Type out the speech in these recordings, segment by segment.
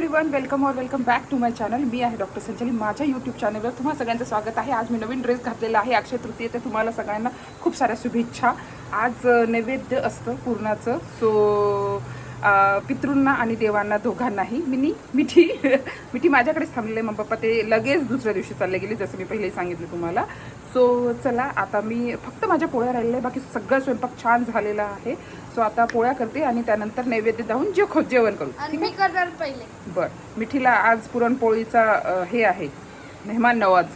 Everyone, welcome back to my channel. मी आहे doctor संचली. माझ्या यूट्यूब चॅनलवर तुम्हा सगळ्यांचं स्वागत आहे. आज मी नवीन ड्रेस घातलेला आहे. अक्षय तृतीय ते तुम्हाला सगळ्यांना खूप साऱ्या शुभेच्छा. आज नैवेद्य असतं पूर्णाचं. सो पितृंना आणि देवांना दोघांनाही मिठी माझ्याकडेच थांबलेले. मग पप्पा ते लगेच दुसऱ्या दिवशी चालले गेले, जसं मी पहिले सांगितलं तुम्हाला. सो चला, आता मी फक्त माझ्या पोळ्या राहिलेल्या, बाकी सगळं स्वयंपाक छान झालेला आहे. सो आता पोळ्या करते आणि त्यानंतर नैवेद्य दाखवून जेवण करू. मी करणार पहिले. बरं, मिठीला आज पुरणपोळीचा हे आहे, मेहमान नवाज.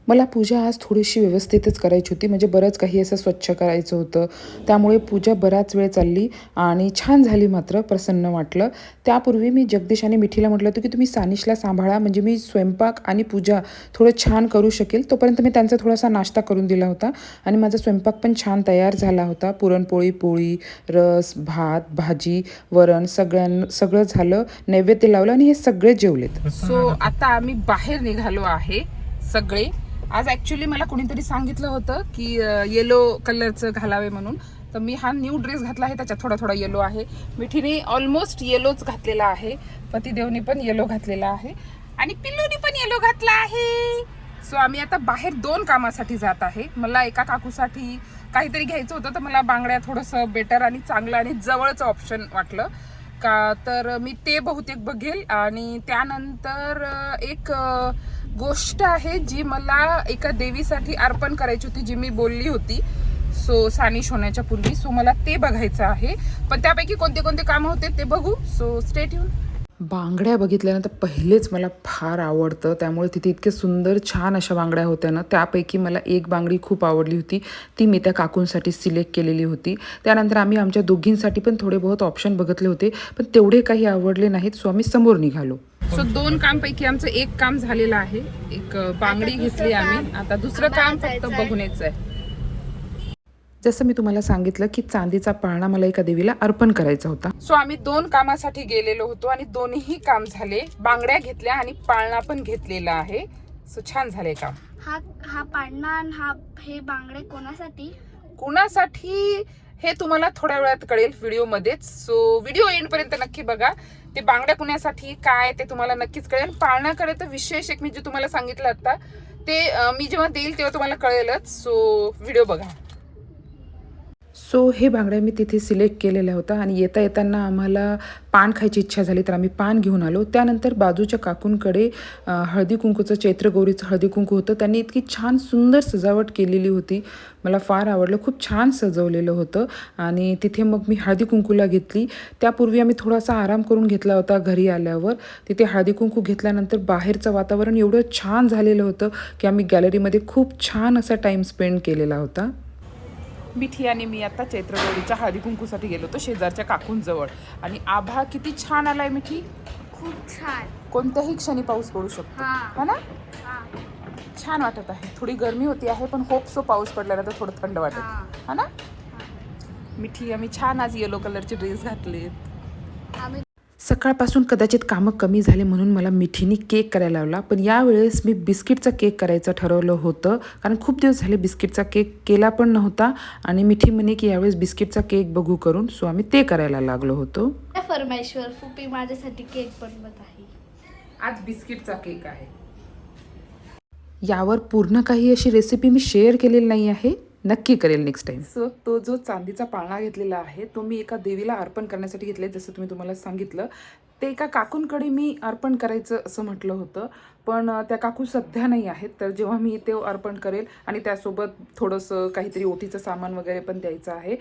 मला पूजा आज थोडीशी व्यवस्थितच करायची होती, म्हणजे बरंच काही असं स्वच्छ करायचं होतं. त्यामुळे पूजा बराच वेळ चालली आणि छान झाली, मात्र प्रसन्न वाटलं. त्यापूर्वी मी जगदीश आणि मिठीला म्हटलं होतं की तुम्ही सानिशला सांभाळा, म्हणजे मी स्वयंपाक आणि पूजा थोडं छान करू शकेल. तोपर्यंत मी त्यांचा थोडासा नाश्ता करून दिला होता आणि माझा स्वयंपाक पण छान तयार झाला होता. पुरणपोळी, पोळी, रस, भात, भाजी, वरण सगळं झालं. नैवेद्य लावलं आणि हे सगळे जेवलेत. सो आता आम्ही बाहेर निघालो आहे सगळे. आज ॲक्च्युली मला कोणीतरी सांगितलं होतं की येलो कलरचं घालावे म्हणून, तर मी हा न्यू ड्रेस घातला आहे. त्याच्यात थोडा येलो आहे. मिठीने ऑलमोस्ट येलोच घातलेला आहे. पतिदेवनी पण येलो घातलेला आहे आणि पिल्लूनी पण येलो घातला आहे. सो आम्ही आता बाहेर 2 कामासाठी जात आहे. मला एका काकूसाठी काहीतरी घ्यायचं होतं, तर मला बांगड्या थोडंसं बेटर आणि चांगलं आणि जवळचं ऑप्शन वाटलं का, तर मी ते बहुतेक बघेल. आणि त्यानंतर एक गोष्ट आहे जी मला एका देवीसाठी अर्पण करायची होती, जी मी बोलली होती सो सानिश होण्याच्या पूर्वी. सो मला ते बघायचं आहे, पण त्यापैकी कोणते कोणते कामं होते ते बघू. So stay tune. बांगड्या बघितल्यानंतर पहिलेच मला फार आवडतं, त्यामुळे तिथे इतके सुंदर छान अशा बांगड्या होत्या ना. त्यापैकी मला एक बांगडी खूप आवडली होती, ती मी त्या काकूंसाठी सिलेक्ट केलेली होती. त्यानंतर आम्ही आमच्या दोघींसाठी पण थोडे बहुत ऑप्शन बघितले होते, पण तेवढे काही आवडले नाहीत. सो आम्ही समोर निघालो. सो 2 कामपैकी आमचं एक काम झालेलं आहे. एक बांगडी घेतली आम्ही. आता दुसरं काम फक्त बघून यायचं आहे. जसं मी तुम्हाला सांगितलं की चांदीचा पाळणा मला एका देवीला अर्पण करायचा होता. सो आम्ही 2 कामासाठी गेलेलो होतो आणि दोन्हीही काम झाले. बांगड्या घेतल्या आणि पाळणा पण घेतलेला आहे. सो छान झाले काम. हा पाळणा आणि हे बांगडे कोणासाठी हे तुम्हाला थोड्या वेळात कळेल व्हिडिओमध्येच. सो व्हिडिओ एंड पर्यंत नक्की बघा. ते बांगड्या कुणासाठी काय ते तुम्हाला नक्कीच कळेल. पाळण्याकडे तर विशेष एक मी जे तुम्हाला सांगितलं आता ते मी जेव्हा देईल तेव्हा तुम्हाला कळेलच. सो व्हिडिओ बघा. सो हे बांगड्या मी तिथे सिलेक्ट केलेल्या होत्या आणि येताना आम्हाला पान खायची इच्छा झाली, तर आम्ही पान घेऊन आलो. त्यानंतर बाजूच्या काकूंकडे हळदी कुंकूचं, चैत्रगौरीचं हळदी कुंकू होतं. त्यांनी इतकी छान सुंदर सजावट केलेली होती, मला फार आवडलं. खूप छान सजवलेलं होतं आणि तिथे मग मी हळदी कुंकूला घेतली. त्यापूर्वी आम्ही थोडासा आराम करून घेतला होता घरी आल्यावर. तिथे हळदी कुंकू घेतल्यानंतर बाहेरचं वातावरण एवढं छान झालेलं होतं की आम्ही गॅलरीमध्ये खूप छान असा टाईम स्पेंड केलेला होता. मिठी आणि मी आता चैत्रगौरीच्या हळदी कुंकूसाठी गेलो होतो शेजारच्या काकूंजवळ. आणि आभा किती छान आलाय मिठी. खूप छान. कोणत्याही क्षणी पाऊस पडू शकतो, हा ना. छान वाटत आहे. थोडी गरमी होती आहे, पण होप सो पाऊस पडल्यानंतर थोडं थंड वाटत, हा ना. मिठी आम्ही छान आज येलो कलरचे ड्रेस घातले. सकाळपासून कदाचित कामं कमी झाले म्हणून मला मिठीनी केक करायला लावला, पण यावेळेस मी बिस्किटचा केक करायचं ठरवलं होतं, कारण खूप दिवस झाले बिस्किटचा केक केला पण नव्हता. आणि मिठी म्हणे की यावेळेस बिस्किटचा केक बघू करून. सो आम्ही ते करायला लागलो होतो. फरमाईश्वर फुपी माझ्यासाठी केक बनवत आहे. आज बिस्किटचा केक आहे. यावर पूर्ण काही अशी रेसिपी मी शेअर केलेली नाही आहे, नक्की करेल नेक्स्ट टाइम. सो तो जो चांदीचा पाळणा घेतलेला आहे तो मी एका देवीला अर्पण करण्यासाठी घेतले, जसं तुम्ही तुम्हाला सांगितलं. ते एका काकूंकडे मी अर्पण करायचं असं म्हटलं होतं, पण त्या काकू सध्या नाही आहेत. तर जेव्हा मी ते अर्पण करेल आणि त्यासोबत थोडंसं काहीतरी ओटीचं सामान वगैरे पण द्यायचं आहे,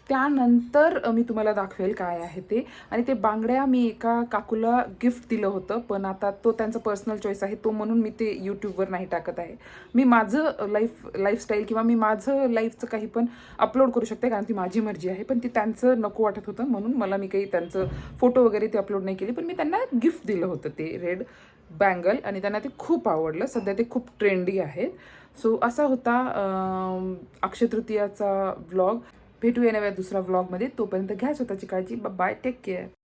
त्यानंतर मी तुम्हाला दाखवेल काय आहे ते. आणि ते बांगड्या मी एका काकूला गिफ्ट दिलं होतं, पण आता तो त्यांचा पर्सनल चॉईस आहे, तो म्हणून मी ते यूट्यूबवर नाही टाकत आहे. मी माझं लाईफस्टाईल किंवा मी माझं लाईफचं काही पण अपलोड करू शकते, कारण ती माझी मर्जी आहे. पण ती त्यांचं नको वाटत होतं म्हणून मला मी काही त्यांचं फोटो वगैरे ते अपलोड नाही केली. पण मी त्यांना गिफ्ट दिलं होतं ते रेड बँगल आणि त्यांना ते खूप आवडलं. सध्या ते खूप ट्रेंडी आहेत. सो असा होता अक्षय तृतीयाचा व्लॉग. भेटूया नव्या दुसरा व्लॉगमध्ये. तोपर्यंत घ्या स्वतःची काळजी. Bye, take care.